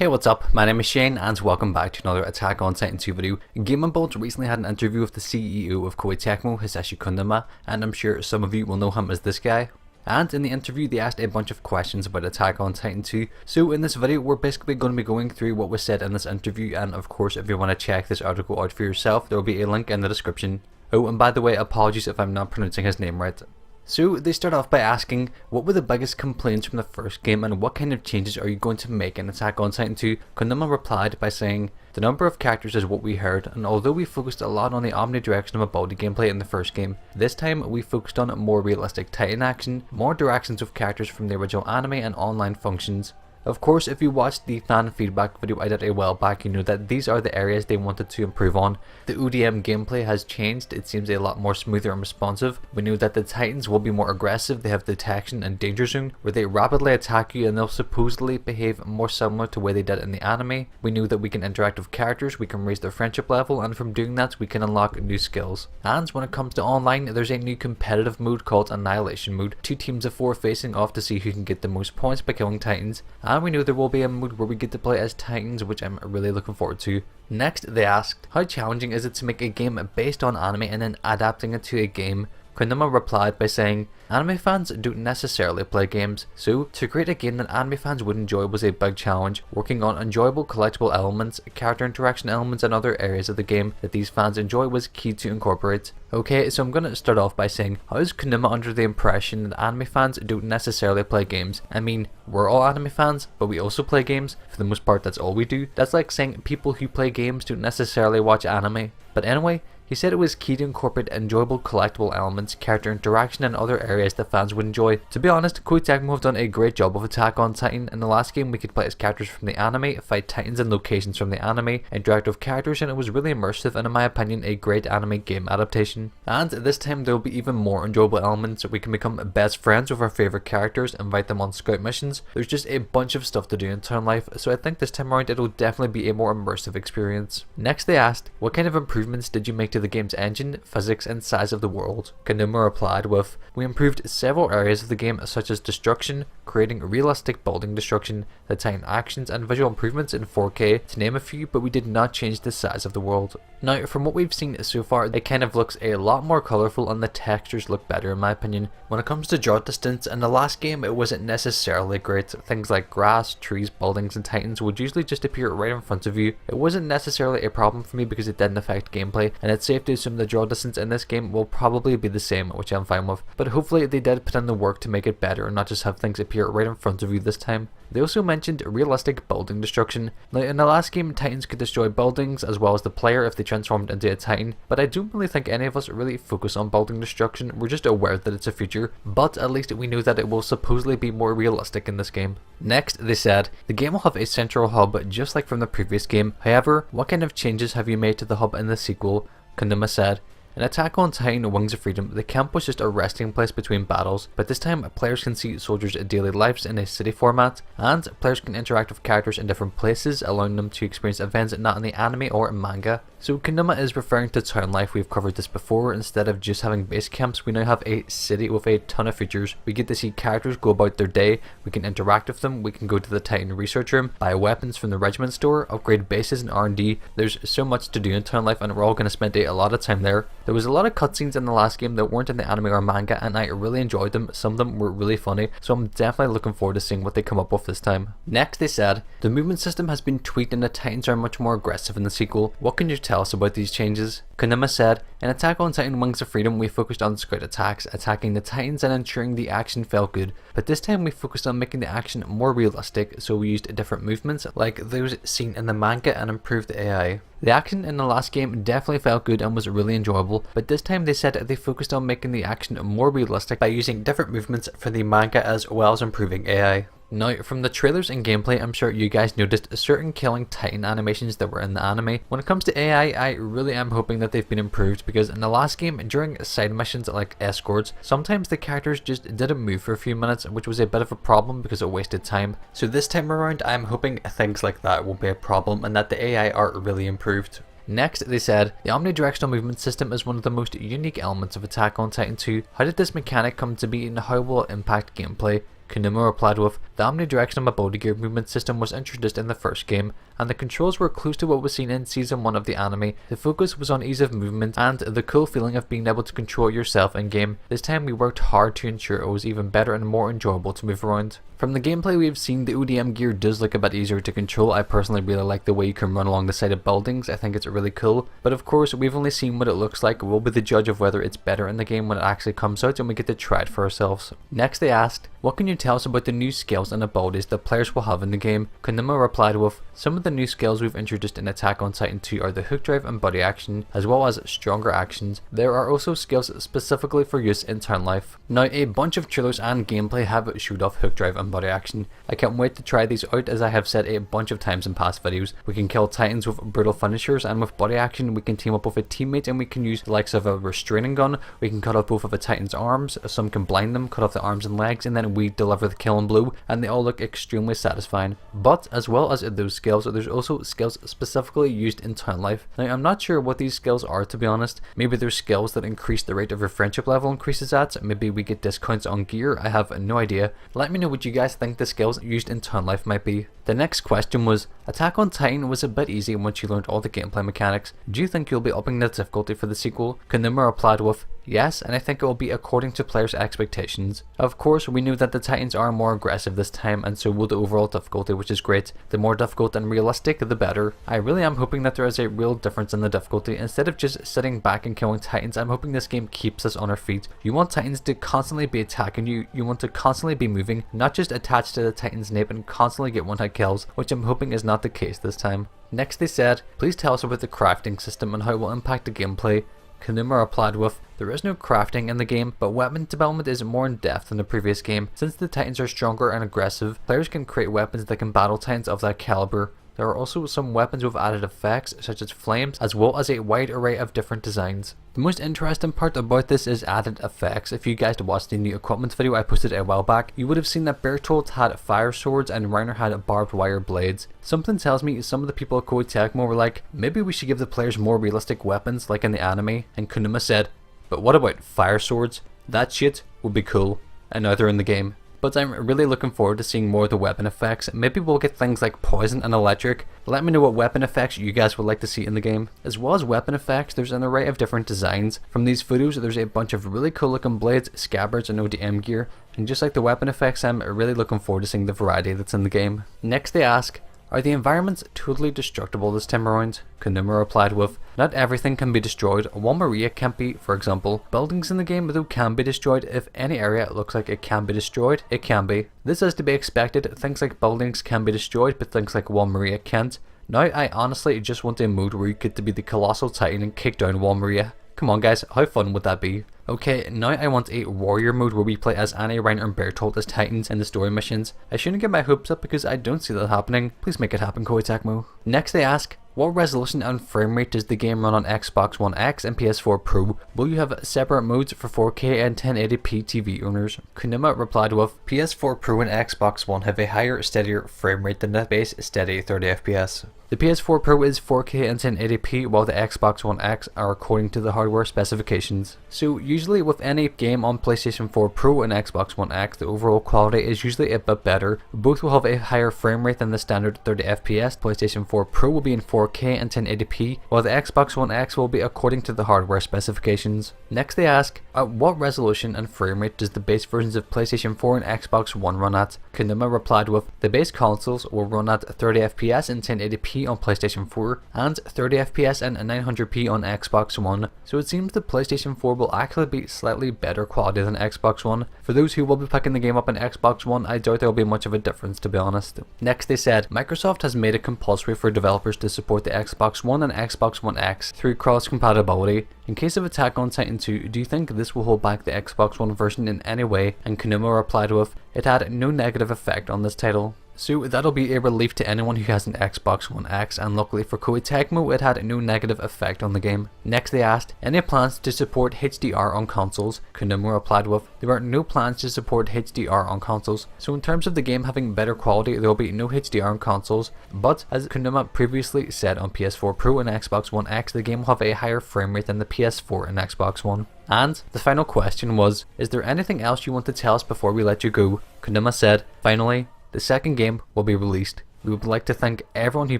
Hey, what's up? My name is Shane and welcome back to another Attack on Titan 2 video. Gamingbolt recently had an interview with the CEO of Koei Tecmo, Hisashi Koinuma, and I'm sure some of you will know him as this guy. And in the interview they asked a bunch of questions about Attack on Titan 2, so in this video we're basically going to be going through what was said in this interview, and of course if you want to check this article out for yourself there will be a link in the description. Oh, and by the way, apologies if I'm not pronouncing his name right. So they start off by asking, what were the biggest complaints from the first game and what kind of changes are you going to make in Attack on Titan 2? Koinuma replied by saying, the number of characters is what we heard, and although we focused a lot on the omnidirectional ability gameplay in the first game, this time we focused on more realistic Titan action, more directions of characters from the original anime and online functions. Of course, if you watched the fan feedback video I did a while back, you know that these are the areas they wanted to improve on. The ODM gameplay has changed, it seems a lot more smoother and responsive. We know that the Titans will be more aggressive, they have detection and danger zone, where they rapidly attack you and they'll supposedly behave more similar to the way they did in the anime. We know that we can interact with characters, we can raise their friendship level, and from doing that we can unlock new skills. And when it comes to online, there's a new competitive mode called Annihilation Mode. 2 teams of 4 facing off to see who can get the most points by killing Titans. And we know there will be a mode where we get to play as Titans, which I'm really looking forward to. Next, they asked, how challenging is it to make a game based on anime and then adapting it to a game? Koinuma replied by saying, anime fans don't necessarily play games, so to create a game that anime fans would enjoy was a big challenge, working on enjoyable collectible elements, character interaction elements and other areas of the game that these fans enjoy was key to incorporate. Okay, so I'm going to start off by saying, how is Koinuma under the impression that anime fans don't necessarily play games? I mean, we're all anime fans, but we also play games. For the most part, that's all we do. That's like saying people who play games don't necessarily watch anime. But anyway, he said it was key to incorporate enjoyable collectible elements, character interaction and other areas that fans would enjoy. To be honest, Koei Tecmo have done a great job of Attack on Titan. In the last game we could play as characters from the anime, fight Titans in locations from the anime, interact with characters, and it was really immersive and in my opinion a great anime game adaptation. And this time there will be even more enjoyable elements. We can become best friends with our favourite characters, invite them on scout missions. There's just a bunch of stuff to do in town life, so I think this time around it will definitely be a more immersive experience. Next they asked, what kind of improvements did you make to the game's engine, physics and size of the world? Koinuma replied with, we improved several areas of the game such as destruction, creating realistic building destruction, the Titan actions and visual improvements in 4K to name a few, but we did not change the size of the world. Now from what we've seen so far, it kind of looks a lot more colourful and the textures look better in my opinion. When it comes to draw distance, in the last game it wasn't necessarily great. Things like grass, trees, buildings and Titans would usually just appear right in front of you. It wasn't necessarily a problem for me because it didn't affect gameplay, and it's safe to assume the draw distance in this game will probably be the same, which I'm fine with. But hopefully they did put in the work to make it better and not just have things appear right in front of you this time. They also mentioned realistic building destruction. Now in the last game Titans could destroy buildings as well as the player if they transformed into a Titan, but I don't really think any of us really focus on building destruction. We're just aware that it's a feature, but at least we know that it will supposedly be more realistic in this game. Next they said, the game will have a central hub just like from the previous game. However, what kind of changes have you made to the hub in the sequel? Koinuma said, in Attack on Titan Wings of Freedom, the camp was just a resting place between battles, but this time players can see soldiers' daily lives in a city format, and players can interact with characters in different places, allowing them to experience events not in the anime or manga. So Koinuma is referring to town life. We've covered this before. Instead of just having base camps, we now have a city with a ton of features. We get to see characters go about their day, we can interact with them, we can go to the Titan research room, buy weapons from the regiment store, upgrade bases and R&D. There's so much to do in town life and we're all going to spend a lot of time there. There was a lot of cutscenes in the last game that weren't in the anime or manga and I really enjoyed them. Some of them were really funny, so I'm definitely looking forward to seeing what they come up with this time. Next they said, the movement system has been tweaked and the Titans are much more aggressive in the sequel. What can you tell us about these changes? Koinuma said, in Attack on Titan Wings of Freedom we focused on scout attacks, attacking the Titans and ensuring the action felt good, but this time we focused on making the action more realistic, so we used different movements like those seen in the manga and improved the AI. The action in the last game definitely felt good and was really enjoyable, but this time they said they focused on making the action more realistic by using different movements for the manga as well as improving AI. Now, from the trailers and gameplay, I'm sure you guys noticed certain killing Titan animations that were in the anime. When it comes to AI, I really am hoping that they've been improved because in the last game, during side missions like escorts, sometimes the characters just didn't move for a few minutes, which was a bit of a problem because it wasted time. So this time around, I'm hoping things like that won't be a problem and that the AI are really improved. Next, they said, the omnidirectional movement system is one of the most unique elements of Attack on Titan 2. How did this mechanic come to be and how will it impact gameplay? Koinuma replied with, the omnidirectional mobility gear movement system was introduced in the first game, and the controls were close to what was seen in season 1 of the anime. The focus was on ease of movement and the cool feeling of being able to control yourself in game. This time we worked hard to ensure it was even better and more enjoyable to move around. From the gameplay we've seen, the ODM gear does look a bit easier to control. I personally really like the way you can run along the side of buildings. I think it's really cool. But of course, we've only seen what it looks like. We'll be the judge of whether it's better in the game when it actually comes out and we get to try it for ourselves. Next they asked, what can you tell us about the new skills and abilities that players will have in the game? Koinuma replied with, some of the new skills we've introduced in Attack on Titan 2 are the hook drive and body action, as well as stronger actions. There are also skills specifically for use in town life. Now, a bunch of trailers and gameplay have showed off hook drive and body action. I can't wait to try these out. As I have said a bunch of times in past videos, we can kill titans with brutal finishers, and with body action we can team up with a teammate and we can use the likes of a restraining gun. We can cut off both of a titan's arms, some can blind them, cut off the arms and legs, and then we deliver the killing blow, and they all look extremely satisfying. But as well as those skills, there's also skills specifically used in town life. Now, I'm not sure what these skills are, to be honest. Maybe there's skills that increase the rate of your friendship level increases at. Maybe we get discounts on gear. I have no idea. Let me know what you guys think the skills used in town life might be. The next question was, Attack on Titan was a bit easy once you learned all the gameplay mechanics. Do you think you'll be upping the difficulty for the sequel? Koinuma replied with, yes, and I think it will be according to players' expectations. Of course, we knew that the Titans are more aggressive this time, and so will the overall difficulty, which is great. The more difficult and realistic, the better. I really am hoping that there is a real difference in the difficulty. Instead of just sitting back and killing Titans, I'm hoping this game keeps us on our feet. You want Titans to constantly be attacking you. You want to constantly be moving, not just attached to the Titan's nape and constantly get one-hit kills, which I'm hoping is not the case this time. Next they said, please tell us about the crafting system and how it will impact the gameplay. Koinuma replied with, there is no crafting in the game, but weapon development is more in depth than the previous game. Since the Titans are stronger and aggressive, players can create weapons that can battle Titans of that caliber. There are also some weapons with added effects, such as flames, as well as a wide array of different designs. The most interesting part about this is added effects. If you guys watched the new equipment video I posted a while back, you would have seen that Bertolt had fire swords and Reiner had barbed wire blades. Something tells me some of the people at Koei Tecmo were like, maybe we should give the players more realistic weapons like in the anime, and Koinuma said, but what about fire swords? That shit would be cool. And now they're in the game. But I'm really looking forward to seeing more of the weapon effects. Maybe we'll get things like poison and electric. Let me know what weapon effects you guys would like to see in the game. As well as weapon effects, there's an array of different designs. From these photos, there's a bunch of really cool looking blades, scabbards and ODM gear. And just like the weapon effects, I'm really looking forward to seeing the variety that's in the game. Next they ask, are the environments totally destructible this time around? Koinuma replied with, not everything can be destroyed. One Maria can't be, for example. Buildings in the game though can be destroyed. If any area looks like it can be destroyed, it can be. This is to be expected. Things like buildings can be destroyed, but things like One Maria can't. Now I honestly just want a mode where you get to be the colossal titan and kick down One Maria. Come on guys, how fun would that be? Okay, now I want a warrior mode where we play as Annie, Reiner and Bertolt as Titans in the story missions. I shouldn't get my hopes up because I don't see that happening. Please make it happen, Koei Tecmo. Next they ask, what resolution and frame rate does the game run on Xbox One X and PS4 Pro? Will you have separate modes for 4K and 1080p TV owners? Koinuma replied with, PS4 Pro and Xbox One have a higher, steadier frame rate than the base steady 30 FPS. The PS4 Pro is 4K and 1080p while the Xbox One X are according to the hardware specifications. So usually with any game on PlayStation 4 Pro and Xbox One X, the overall quality is usually a bit better. Both will have a higher frame rate than the standard 30 FPS. PlayStation 4 Pro will be in 4K and 1080p while the Xbox One X will be according to the hardware specifications. Next they ask, at what resolution and frame rate does the base versions of PlayStation 4 and Xbox One run at? Koinuma replied with, the base consoles will run at 30 FPS and 1080p on PlayStation 4 and 30 FPS and 900p on Xbox One. So it seems the PlayStation 4 will actually be slightly better quality than Xbox One. For those who will be picking the game up on Xbox One, I doubt there will be much of a difference, to be honest. Next they said, Microsoft has made it compulsory for developers to support the Xbox One and Xbox One X through cross compatibility. In case of Attack on Titan 2, do you think this will hold back the Xbox One version in any way? And Koinuma replied with, it had no negative effect on this title. So that'll be a relief to anyone who has an Xbox One X, and luckily for Koei Tecmo it had no negative effect on the game. Next they asked, any plans to support HDR on consoles? Koinuma replied with, there are no plans to support HDR on consoles. So in terms of the game having better quality, there will be no HDR on consoles, but as Koinuma previously said, on PS4 Pro and Xbox One X the game will have a higher frame rate than the PS4 and Xbox One. And the final question was, is there anything else you want to tell us before we let you go? Koinuma said, finally, the second game will be released. We would like to thank everyone who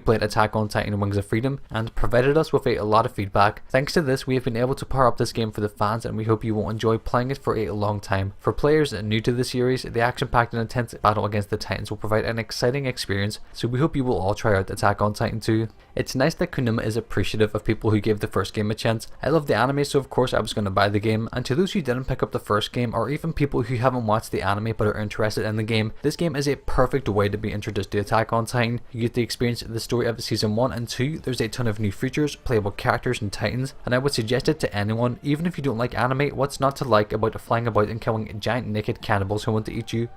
played Attack on Titan Wings of Freedom and provided us with a lot of feedback. Thanks to this, we have been able to power up this game for the fans, and we hope you will enjoy playing it for a long time. For players new to the series, the action-packed and intense battle against the Titans will provide an exciting experience, so we hope you will all try out Attack on Titan 2. It's nice that Koinuma is appreciative of people who gave the first game a chance. I love the anime, so of course I was going to buy the game, and to those who didn't pick up the first game, or even people who haven't watched the anime but are interested in the game, this game is a perfect way to be introduced to Attack on Titan. You get to experience the story of Season 1 and 2, there's a ton of new features, playable characters and Titans, and I would suggest it to anyone, even if you don't like anime. What's not to like about flying about and killing giant naked cannibals who want to eat you?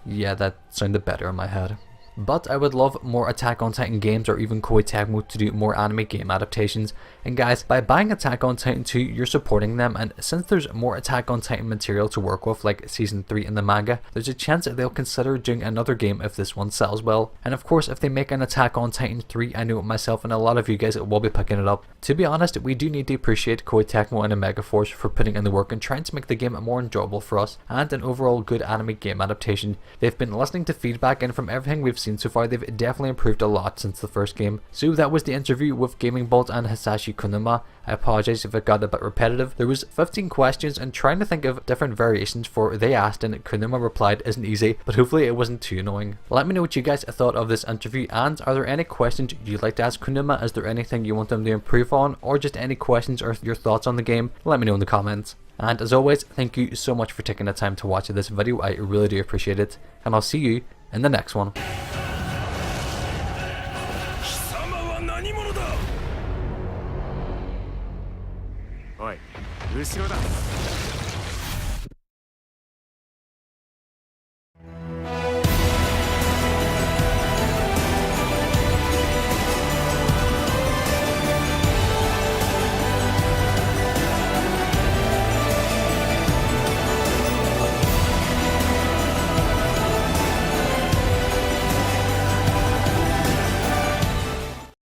Yeah, that sounded better in my head. But I would love more Attack on Titan games, or even Koei Tecmo to do more anime game adaptations. And guys, by buying Attack on Titan 2, you're supporting them, and since there's more Attack on Titan material to work with, like Season 3 in the manga, there's a chance that they'll consider doing another game if this one sells well. And of course, if they make an Attack on Titan 3, I know myself and a lot of you guys will be picking it up. To be honest, we do need to appreciate Koei Tecmo and Megaforce for putting in the work and trying to make the game more enjoyable for us, and an overall good anime game adaptation. They've been listening to feedback, and from everything we've seen so far, they've definitely improved a lot since the first game. So that was the interview with Gamingbolt and Hisashi Koinuma. I apologize if it got a bit repetitive. There was 15 questions, and trying to think of different variations for they asked and Koinuma replied isn't easy, but hopefully it wasn't too annoying. Let me know what you guys thought of this interview, and are there any questions you'd like to ask Koinuma? Is there anything you want them to improve on, or just any questions or your thoughts on the game? Let me know in the comments. And as always, thank you so much for taking the time to watch this video. I really do appreciate it, and I'll see you in the next one. おい、後ろだ。